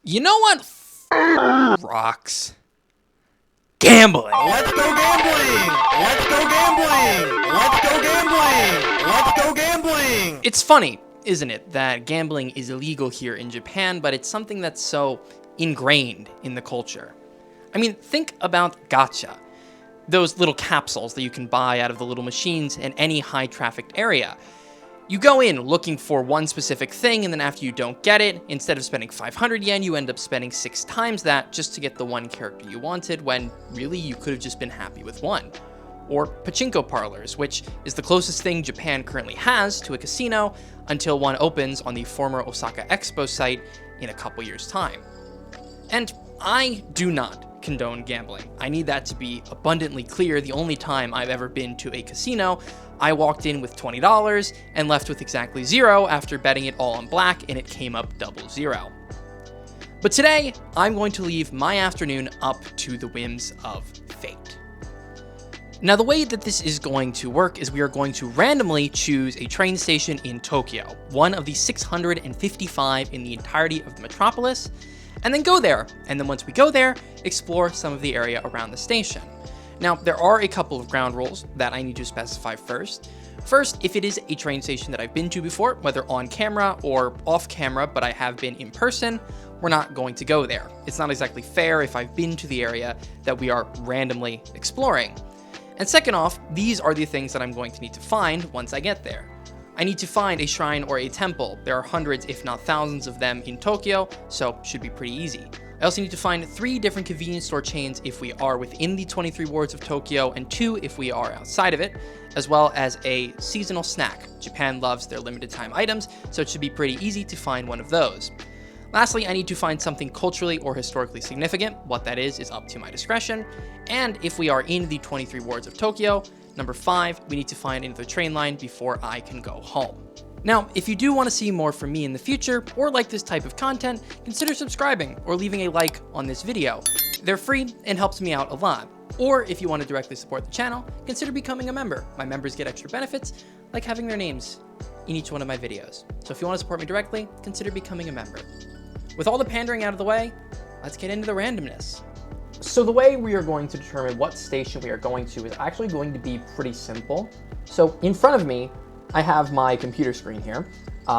You know what rocks? Gambling. Let's go gambling! Let's go gambling! Let's go gambling! Let's go gambling! It's funny, isn't it, that gambling is illegal here in Japan, but it's something that's so ingrained in the culture. I mean, think about gacha. Those little capsules that you can buy out of the little machines in any high-trafficked area. You go in looking for one specific thing, and then after you don't get it, instead of spending 500 yen, you end up spending 6 times that just to get the one character you wanted, when really you could have just been happy with one. Or pachinko parlors, which is the closest thing Japan currently has to a casino until one opens on the former Osaka Expo site in a couple years' time. And I do not condone gambling. I need that to be abundantly clear. The only time I've ever been to a casino, I walked in with $20 and left with exactly 0 after betting it all on black, and it came up double 0. But today, I'm going to leave my afternoon up to the whims of fate. Now, the way that this is going to work is we are going to randomly choose a train station in Tokyo, one of the 655 in the entirety of the metropolis, and then go there. And then once we go there, explore some of the area around the station. Now, there are a couple of ground rules that I need to specify first. First, if it is a train station that I've been to before, whether on camera or off camera, but I have been in person, we're not going to go there. It's not exactly fair if I've been to the area that we are randomly exploring. And second off, these are the things that I'm going to need to find once I get there. I need to find a shrine or a temple. There are hundreds, if not thousands of them in Tokyo, so should be pretty easy. I also need to find 3 different convenience store chains if we are within the 23 wards of Tokyo, and 2 if we are outside of it, as well as a seasonal snack. Japan loves their limited time items, so it should be pretty easy to find one of those. Lastly, I need to find something culturally or historically significant. What that is up to my discretion. And if we are in the 23 wards of Tokyo, number 5, we need to find another train line before I can go home. Now, if you do want to see more from me in the future, or like this type of content, consider subscribing or leaving a like on this video. They're free and helps me out a lot. Or if you want to directly support the channel, consider becoming a member. My members get extra benefits, like having their names in each one of my videos. So if you want to support me directly, consider becoming a member. With all the pandering out of the way, let's get into the randomness. So the way we are going to determine what station we are going to is actually going to be pretty simple. So in front of me, I have my computer screen here,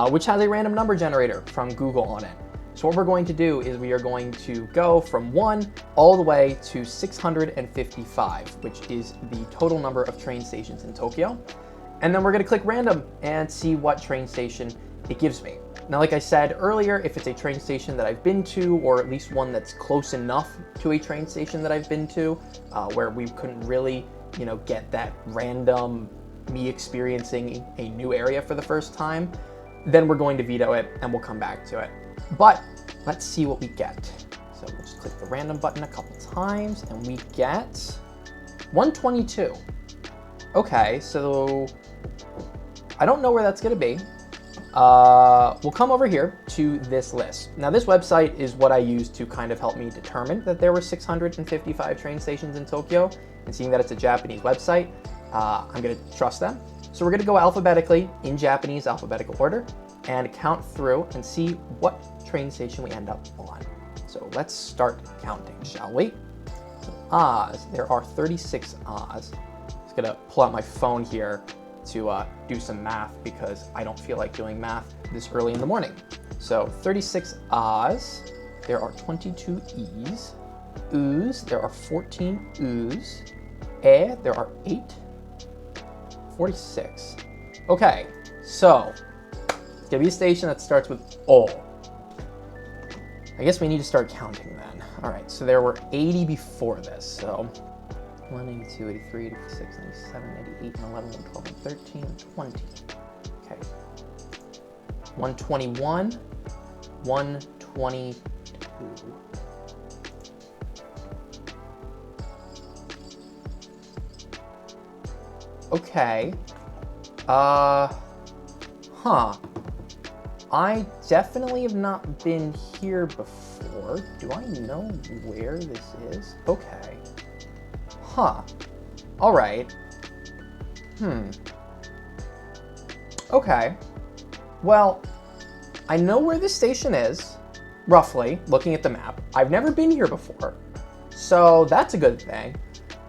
which has a random number generator from Google on it. So what we're going to do is we are going to go from 1 all the way to 655, which is the total number of train stations in Tokyo. And then we're going to click random and see what train station it gives me. Now, like I said earlier, if it's a train station that I've been to, or at least one that's close enough to a train station that I've been to, where we couldn't really, get that random me experiencing a new area for the first time, then we're going to veto it and we'll come back to it. But let's see what we get. So we'll just click the random button a couple times and we get 122. Okay, so I don't know where that's gonna be. We'll come over here to this list. Now, this website is what I used to kind of help me determine that there were 655 train stations in Tokyo, and seeing that it's a Japanese website, I'm gonna trust them. So we're gonna go alphabetically in Japanese alphabetical order and count through and see what train station we end up on. So let's start counting, shall we? So Oz, there are 36 Oz. Just gonna pull out my phone here to do some math because I don't feel like doing math this early in the morning. So 36 Oz, there are 22 E's. O's, there are 14 O's. There are 8. 46. Okay, so it's gonna be a station that starts with O. I guess we need to start counting then. All right, so there were 80 before this, so 1, 82, 83, 86, 97, 88, 11, 12, 13, 20. Okay. 121, 122. Okay. I definitely have not been here before. Do I know where this is? Okay. All right. Okay. Well, I know where this station is. roughly, looking at the map. I've never been here before, so that's a good thing.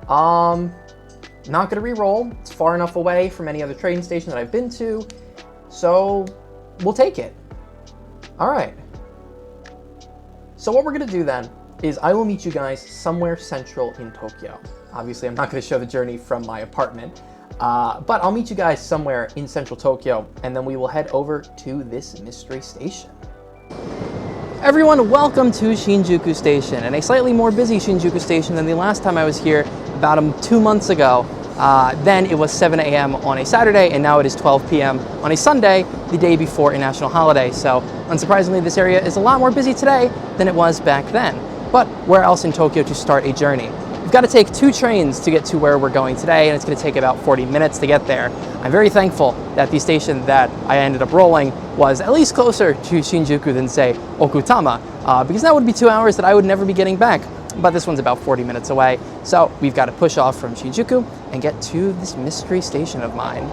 Not gonna re-roll. It's far enough away from any other train station that I've been to, so we'll take it. All right. So what we're gonna do then is I will meet you guys somewhere central in Tokyo. Obviously, I'm not gonna show the journey from my apartment, but I'll meet you guys somewhere in central Tokyo, and then we will head over to this mystery station. Everyone, welcome to Shinjuku Station, and a slightly more busy Shinjuku Station than the last time I was here about 2 months ago. Then it was 7 a.m. on a Saturday, and now it is 12 p.m. on a Sunday, the day before a national holiday. So, unsurprisingly, this area is a lot more busy today than it was back then. But where else in Tokyo to start a journey? We've got to take 2 trains to get to where we're going today, and it's going to take about 40 minutes to get there. I'm very thankful that the station that I ended up rolling was at least closer to Shinjuku than, say, Okutama, because that would be 2 hours that I would never be getting back. But this one's about 40 minutes away, so we've got to push off from Shinjuku and get to this mystery station of mine.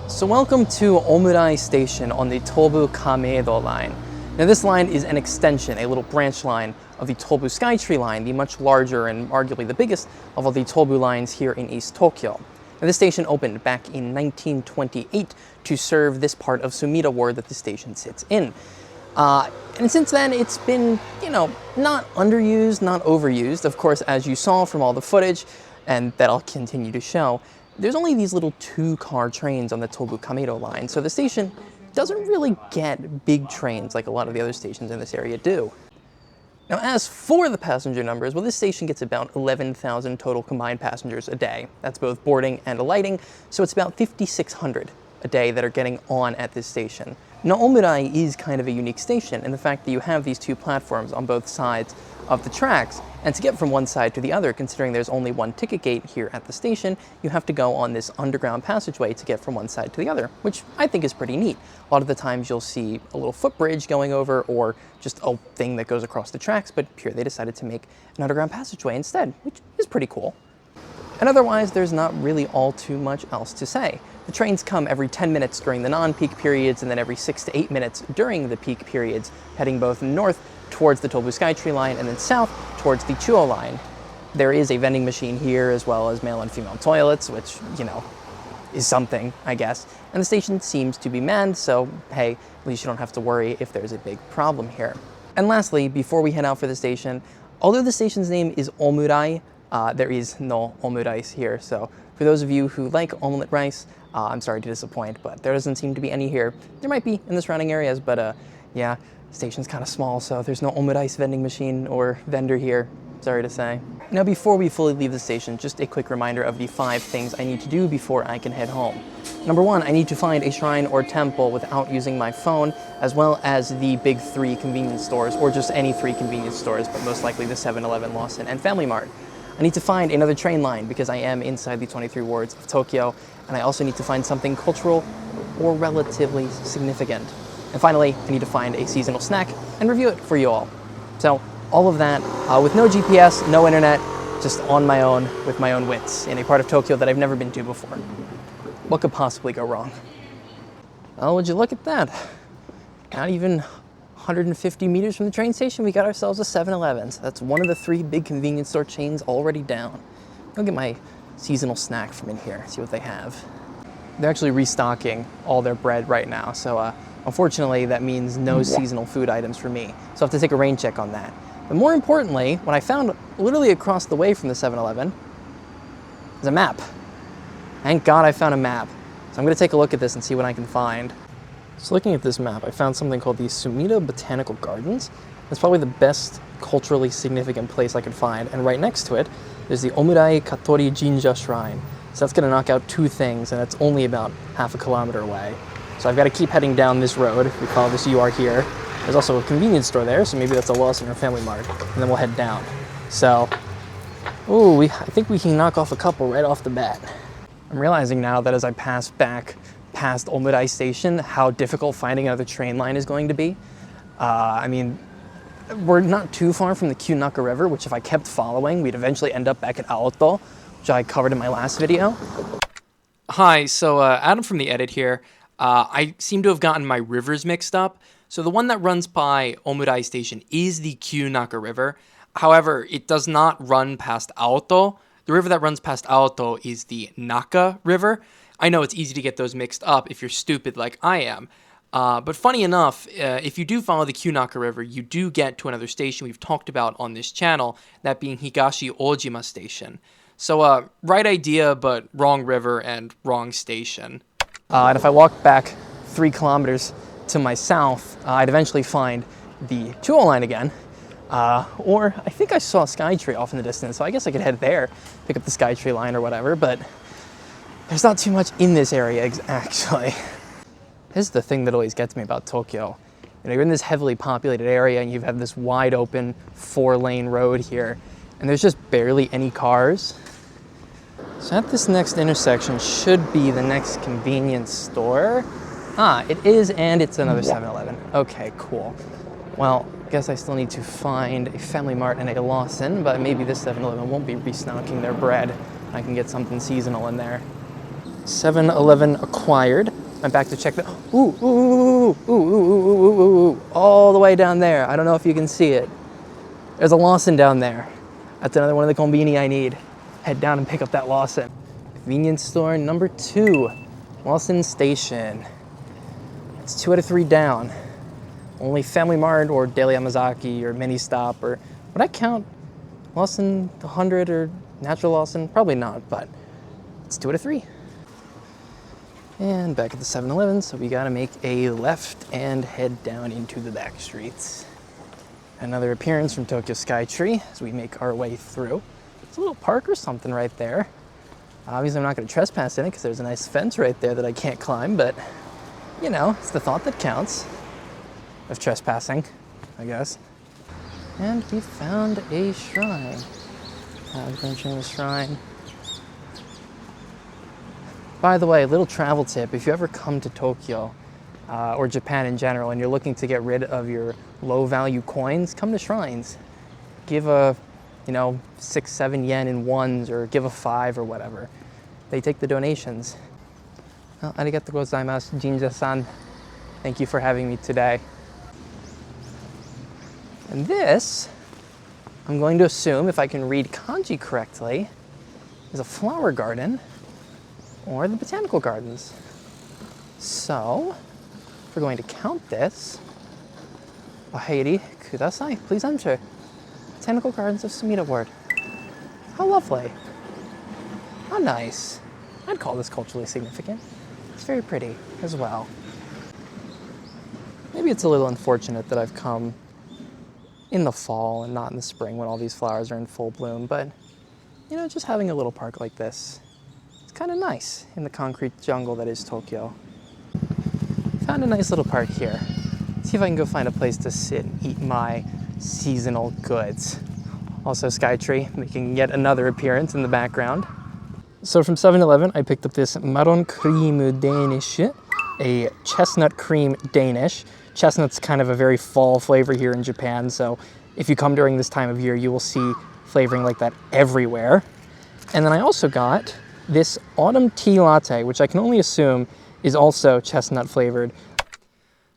So welcome to Omurai Station on the Tobu Kamedo line. Now this line is an extension, a little branch line of the Tobu Skytree line, the much larger and arguably the biggest of all the Tobu lines here in East Tokyo. Now this station opened back in 1928 to serve this part of Sumida Ward that the station sits in. And since then, it's been, not underused, not overused. Of course, as you saw from all the footage, and that I'll continue to show, there's only these little 2-car trains on the Tobu Kamedo line, so the station doesn't really get big trains like a lot of the other stations in this area do. Now, as for the passenger numbers, well, this station gets about 11,000 total combined passengers a day. That's both boarding and alighting, so it's about 5,600 a day that are getting on at this station. Now, Omurai is kind of a unique station in the fact that you have these 2 platforms on both sides of the tracks, and to get from one side to the other, considering there's only 1 ticket gate here at the station, you have to go on this underground passageway to get from one side to the other, which I think is pretty neat. A lot of the times you'll see a little footbridge going over or just a thing that goes across the tracks, but here they decided to make an underground passageway instead, which is pretty cool. And otherwise, there's not really all too much else to say. The trains come every 10 minutes during the non-peak periods and then every 6 to 8 minutes during the peak periods, heading both north towards the Tobu Skytree line and then south towards the Chuo line. There is a vending machine here as well as male and female toilets, which, is something, I guess. And the station seems to be manned, so hey, at least you don't have to worry if there's a big problem here. And lastly, before we head out for the station, although the station's name is Omurai, there is no omurice here, so for those of you who like omelet rice, I'm sorry to disappoint, but there doesn't seem to be any here. There might be in the surrounding areas, but yeah, the station's kind of small, so there's no omurice vending machine or vendor here, sorry to say. Now before we fully leave the station, just a quick reminder of the 5 things I need to do before I can head home. Number 1, I need to find a shrine or temple without using my phone, as well as the big 3 convenience stores, or just any 3 convenience stores, but most likely the 7-Eleven, Lawson, and Family Mart. I need to find another train line because I am inside the 23 wards of Tokyo, and I also need to find something cultural or relatively significant. And finally, I need to find a seasonal snack and review it for you all. So all of that with no GPS, no internet, just on my own with my own wits in a part of Tokyo that I've never been to before. What could possibly go wrong? Oh, would you look at that? Not even 150 meters from the train station, we got ourselves a 7-Eleven. So that's one of the 3 big convenience store chains already down. I'll get my seasonal snack from in here, see what they have. They're actually restocking all their bread right now, so unfortunately that means no seasonal food items for me. So I have to take a rain check on that. But more importantly, what I found literally across the way from the 7-Eleven is a map. Thank God I found a map. So I'm gonna take a look at this and see what I can find. So looking at this map, I found something called the Sumida Botanical Gardens. It's probably the best culturally significant place I could find. And right next to it, there's the Omurai Katori Jinja Shrine. So that's gonna knock out 2 things, and it's only about half a kilometer away. So I've gotta keep heading down this road. If we follow this UR here, there's also a convenience store there, so maybe that's a Lawson or Family Mart, and then we'll head down. So, I think we can knock off a couple right off the bat. I'm realizing now that as I pass back past Omurai Station, how difficult finding another train line is going to be. I mean, we're not too far from the Kyunaka River, which if I kept following, we'd eventually end up back at Aoto, which I covered in my last video. Hi, so Adam from the edit here. I seem to have gotten my rivers mixed up. So the one that runs by Omurai Station is the Kyunaka River. However, it does not run past Aoto. The river that runs past Aoto is the Naka River. I know it's easy to get those mixed up if you're stupid like I am. But funny enough, if you do follow the Kyunaka River, you do get to another station we've talked about on this channel, that being Higashi Ojima Station. So, right idea, but wrong river and wrong station. And if I walk back 3 kilometers to my south, I'd eventually find the Chuo line again. Or I think I saw Skytree off in the distance, so I guess I could head there, pick up the Skytree line or whatever, but there's not too much in this area, actually. This is the thing that always gets me about Tokyo. You know, you're in this heavily populated area and you have this wide open 4-lane road here, and there's just barely any cars. So at this next intersection should be the next convenience store. It is, and it's another 7-Eleven. Okay, cool. Well, I guess I still need to find a Family Mart and a Lawson, but maybe this 7-Eleven won't be restocking their bread. I can get something seasonal in there. 7-Eleven acquired. I'm back to check the, all the way down there. I don't know if you can see it. There's a Lawson down there. That's another one of the konbini I need. Head down and pick up that Lawson. Convenience store number 2, Lawson Station. It's 2 out of 3 down. Only Family Mart or Daily Yamazaki or Mini Stop, or would I count Lawson 100 or Natural Lawson? Probably not, but it's 2 out of 3. And back at the 7-Eleven, so we gotta make a left and head down into the back streets. Another appearance from Tokyo Skytree as we make our way through. It's a little park or something right there. Obviously I'm not gonna trespass in it because there's a nice fence right there that I can't climb, but you know, it's the thought that counts of trespassing, I guess. And we found a shrine. Adventuring the shrine. By the way, a little travel tip, if you ever come to Tokyo, or Japan in general, and you're looking to get rid of your low value coins, come to shrines. Give a, 6-7 yen in ones, or give a 5 or whatever. They take the donations. Well, arigatou gozaimasu, Jinja-san. Thank you for having me today. And this, I'm going to assume, if I can read kanji correctly, is a flower garden or the botanical gardens. So, if we're going to count this, Ohairi kudasai, please enter. Botanical Gardens of Sumida Ward. How lovely. How nice. I'd call this culturally significant. It's very pretty as well. Maybe it's a little unfortunate that I've come in the fall and not in the spring when all these flowers are in full bloom, but just having a little park like this, it's kind of nice in the concrete jungle that is Tokyo. Found a nice little park here. See if I can go find a place to sit and eat my seasonal goods. Also Skytree making yet another appearance in the background. So from 7-Eleven, I picked up this Maron Cream Danish, a chestnut cream Danish. Chestnut's kind of a very fall flavor here in Japan, so if you come during this time of year, you will see flavoring like that everywhere. And then I also got this autumn tea latte, which I can only assume is also chestnut flavored.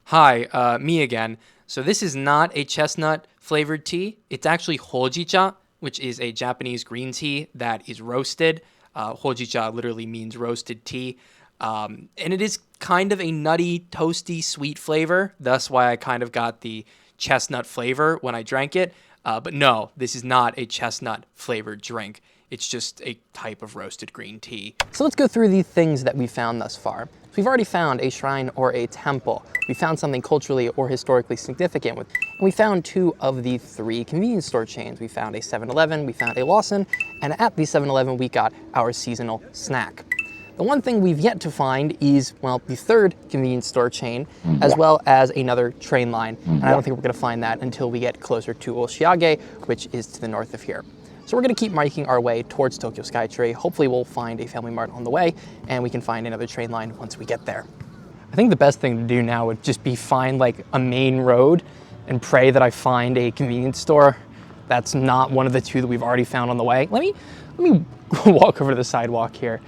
Hi, me again. So this is not a chestnut flavored tea. It's actually hojicha, which is a Japanese green tea that is roasted. Hojicha literally means roasted tea. And it is kind of a nutty, toasty, sweet flavor. That's why I kind of got the chestnut flavor when I drank it. But no, this is not a chestnut flavored drink. It's just a type of roasted green tea. So let's go through the things that we found thus far. So we've already found a shrine or a temple. We found something culturally or historically significant and we found 2 of the 3 convenience store chains. We found a 7-Eleven, we found a Lawson, and at the 7-Eleven we got our seasonal snack. The one thing we've yet to find is, well, the 3rd convenience store chain, as well as another train line. And I don't think we're gonna find that until we get closer to Oshiage, which is to the north of here. So we're gonna keep making our way towards Tokyo Skytree. Hopefully we'll find a Family Mart on the way and we can find another train line once we get there. I think the best thing to do now would just be find like a main road and pray that I find a convenience store that's not one of the 2 that we've already found on the way. Let me walk over to the sidewalk here.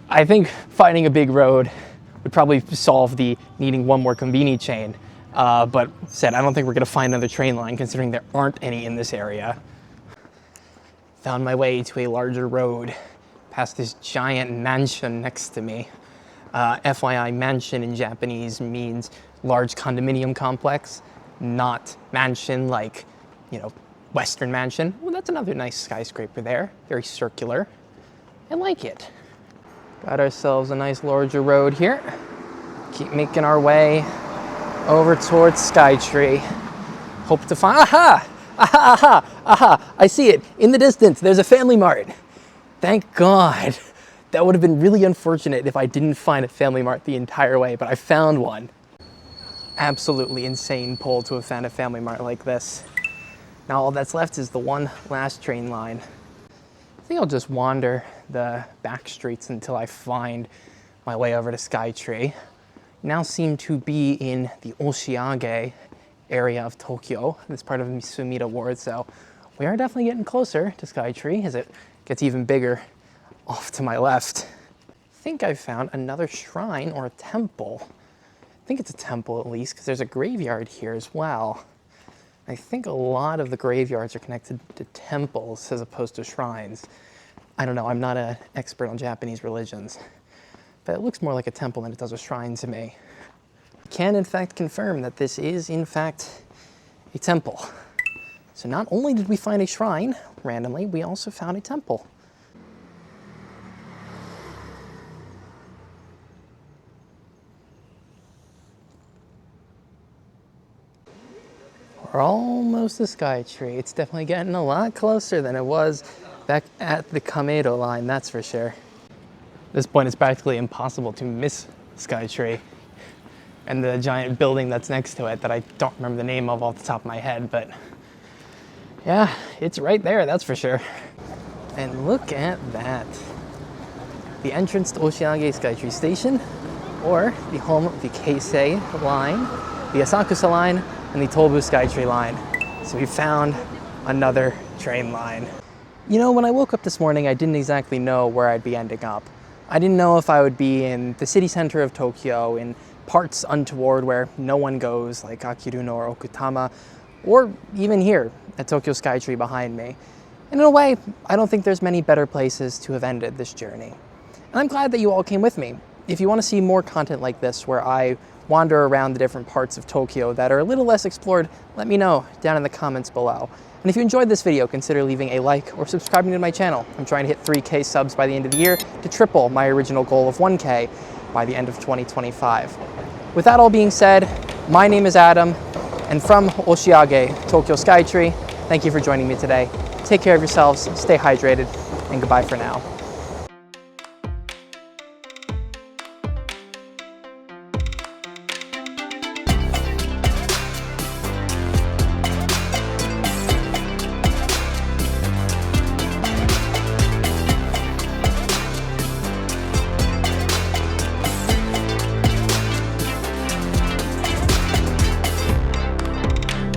I think finding a big road would probably solve the needing one more conveni chain. But I don't think we're gonna find another train line considering there aren't any in this area. Found my way to a larger road past this giant mansion next to me. FYI, mansion in Japanese means large condominium complex, not mansion like, you know, Western mansion. Well, that's another nice skyscraper there, very circular. I like it. Got ourselves a nice larger road here. Keep making our way over towards Skytree. Hope to find, aha! Aha, aha, aha, I see it. In the distance, there's a Family Mart. Thank God. That would have been really unfortunate if I didn't find a Family Mart the entire way, but I found one. Absolutely insane pull to have found a Family Mart like this. Now all that's left is the one last train line. I think I'll just wander the back streets until I find my way over to Skytree. Now seem to be in the Oshiage area of Tokyo, this part of Sumida Ward, so we are definitely getting closer to Skytree as it gets even bigger off to my left. I think I found another shrine or a temple. I think it's a temple at least, because there's a graveyard here as well. I think a lot of the graveyards are connected to temples as opposed to shrines. I don't know, I'm not an expert on Japanese religions, but it looks more like a temple than it does a shrine to me. Can in fact confirm that this is in fact a temple. So not only did we find a shrine randomly, we also found a temple. We're almost to Skytree. It's definitely getting a lot closer than it was back at the Kamedo line, that's for sure. At this point, it's practically impossible to miss Skytree and the giant building that's next to it that I don't remember the name of off the top of my head, but yeah, it's right there, that's for sure. And look at that. The entrance to Oshiage Skytree Station, or the home of the Keisei line, the Asakusa line, and the Tobu Skytree line. So we found another train line. You know, when I woke up this morning, I didn't exactly know where I'd be ending up. I didn't know if I would be in the city center of Tokyo, in parts untoward where no one goes, like Akiruno or Okutama, or even here at Tokyo Skytree behind me. And in a way, I don't think there's many better places to have ended this journey. And I'm glad that you all came with me. If you want to see more content like this, where I wander around the different parts of Tokyo that are a little less explored, let me know down in the comments below. And if you enjoyed this video, consider leaving a like or subscribing to my channel. I'm trying to hit 3K subs by the end of the year to triple my original goal of 1K by the end of 2025. With that all being said, my name is Adam, and from Oshiage, Tokyo Skytree, thank you for joining me today. Take care of yourselves, stay hydrated, and goodbye for now.